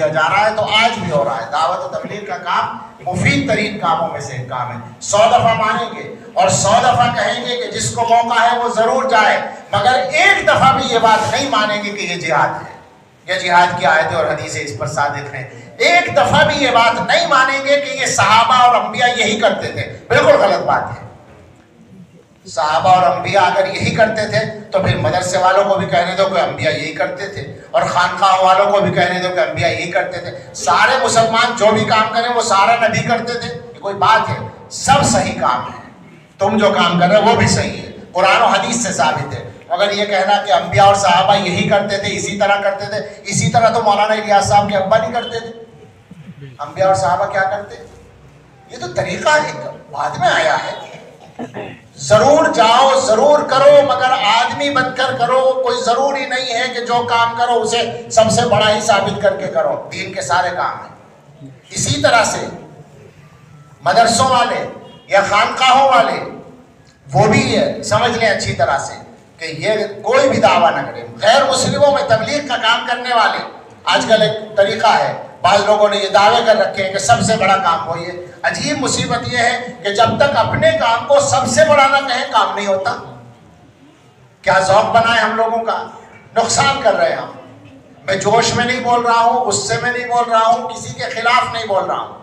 دیا جا رہا ہے تو آج بھی ہو رہا ہے۔ دعوت و تبلیغ کا کام مفید ترین کاموں میں سے ایک کام ہے۔ 100 دفعہ مانیں گے اور 100 دفعہ کہیں گے کہ جس کو موقع ہے وہ ضرور جائے، مگر ایک دفعہ بھی یہ بات نہیں مانیں گے کہ یہ جہاد ہے، یہ جہاد کی آیتیں اور حدیثیں اس پر صادق ہیں۔ ایک دفعہ بھی یہ بات نہیں مانیں گے کہ یہ صحابہ اور انبیاء یہی کرتے تھے، بالکل غلط بات ہے۔ صحابہ اور انبیاء اگر یہی کرتے تھے تو پھر مدرسے والوں کو بھی کہنے دو کہ انبیاء یہی کرتے تھے، اور خانقاہ والوں کو بھی کہنے دو کہ انبیاء یہی کرتے تھے۔ سارے مسلمان جو بھی کام کریں وہ سارا نبی کرتے تھے، یہ کوئی بات ہے؟ سب صحیح کام ہے، تم جو کام کر رہے ہو وہ بھی صحیح ہے، قرآن و حدیث سے ثابت ہے۔ اگر یہ کہنا کہ انبیاء اور صحابہ یہی کرتے تھے، اسی طرح کرتے تھے، اسی طرح تو مولانا الیاس صاحب کے ابا نہیں کرتے تھے۔ انبیاء اور صحابہ کیا کرتے؟ یہ تو طریقہ ایک بعد میں آیا ہے۔ ضرور جاؤ، ضرور کرو، مگر آدمی بن کر کرو۔ کوئی ضروری نہیں ہے کہ جو کام کرو اسے سب سے بڑا ہی ثابت کر کے کرو، دین کے سارے کام ہیں۔ اسی طرح سے مدرسوں والے یا خانقاہوں والے وہ بھی سمجھ لیں اچھی طرح سے کہ یہ کوئی بھی دعویٰ نہ کرے۔ غیر مسلموں میں تبلیغ کا کام کرنے والے، آج کل ایک طریقہ ہے، بعض لوگوں نے یہ دعوے کر رکھے ہیں کہ سب سے بڑا کام وہی ہے۔ عجیب مصیبت یہ ہے کہ جب تک اپنے کام کو سب سے بڑا نہ کہیں کام نہیں ہوتا۔ کیا ذوق بنا ہے ہم لوگوں کا؟ نقصان کر رہے ہیں ہم۔ میں جوش میں نہیں بول رہا ہوں، غصے میں نہیں بول رہا ہوں، کسی کے خلاف نہیں بول رہا ہوں۔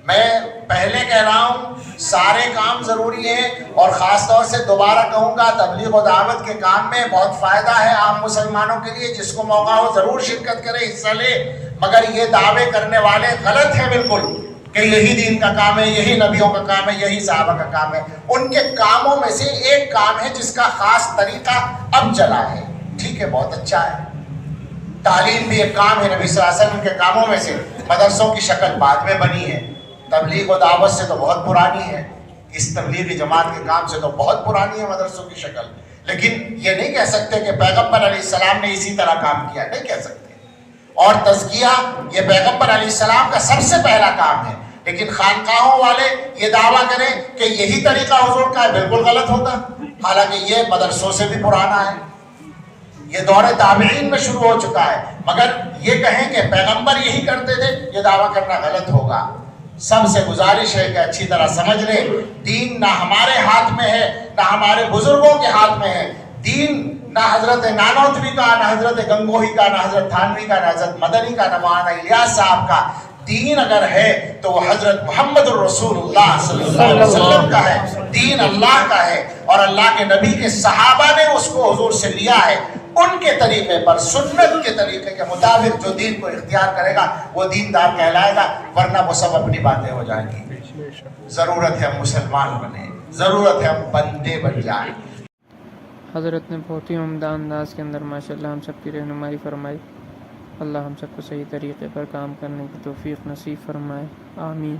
میں پہلے کہہ رہا ہوں سارے کام ضروری ہیں، اور خاص طور سے دوبارہ کہوں گا تبلیغ و دعوت کے کام میں بہت فائدہ ہے عام مسلمانوں کے لیے۔ جس کو موقع ہو ضرور شرکت کرے، حصہ لے، مگر یہ دعوے کرنے والے غلط ہیں بالکل کہ یہی دین کا کام ہے، یہی نبیوں کا کام ہے، یہی صحابہ کا کام ہے۔ ان کے کاموں میں سے ایک کام ہے جس کا خاص طریقہ اب چلا ہے، ٹھیک ہے، بہت اچھا ہے۔ تعلیم بھی ایک کام ہے نبی صلی اللہ علیہ وسلم کے کاموں میں سے۔ مدرسوں کی شکل بعد میں بنی ہے، تبلیغ و دعوت سے تو بہت پرانی ہے، اس تبلیغی جماعت کے کام سے تو بہت پرانی ہے مدرسوں کی شکل۔ لیکن یہ نہیں کہہ سکتے کہ پیغمبر علیہ السلام نے اسی طرح کام کیا، نہیں کہہ سکتے۔ اور تزکیہ یہ پیغمبر علیہ السلام کا سب سے پہلا کام ہے، لیکن خانقاہوں والے یہ دعویٰ کریں کہ یہی طریقہ حضور کا ہے، بالکل غلط ہوگا۔ حالانکہ یہ مدرسوں سے بھی پرانا ہے، یہ دور تابعین میں شروع ہو چکا ہے، مگر یہ کہیں کہ پیغمبر یہی کرتے تھے، یہ دعویٰ کرنا غلط ہوگا۔ سب سے گزارش ہے کہ اچھی طرح سمجھ لیں دین نہ ہمارے ہاتھ میں ہے، نہ ہمارے بزرگوں کے ہاتھ میں ہے۔ دین نہ حضرت نانوتوی کا، نہ حضرت گنگوہی کا، نہ حضرت تھانوی کا، نہ حضرت مدنی کا، نہ مولانا الیاس صاحب کا۔ دین اگر ہے تو وہ حضرت محمد الرسول اللہ صلی اللہ علیہ وسلم کا ہے، دین اللہ کا ہے، اور اللہ کے نبی کے صحابہ نے اس کو حضور سے لیا ہے۔ ان کے طریقے پر، سنت کے طریقے کے مطابق جو دین کو اختیار کرے گا وہ دیندار کہلائے گا، ورنہ وہ سب اپنی باتیں ہو جائیں گی۔ ضرورت ہے ہم مسلمان بنیں، ضرورت ہے ہم بندے بن جائیں۔ حضرت نے بہت ہی عمدہ انداز کے اندر ماشاءاللہ ہم سب کی رہنمائی فرمائی۔ اللہ ہم سب کو صحیح طریقے پر کام کرنے کی توفیق نصیب فرمائے، آمین۔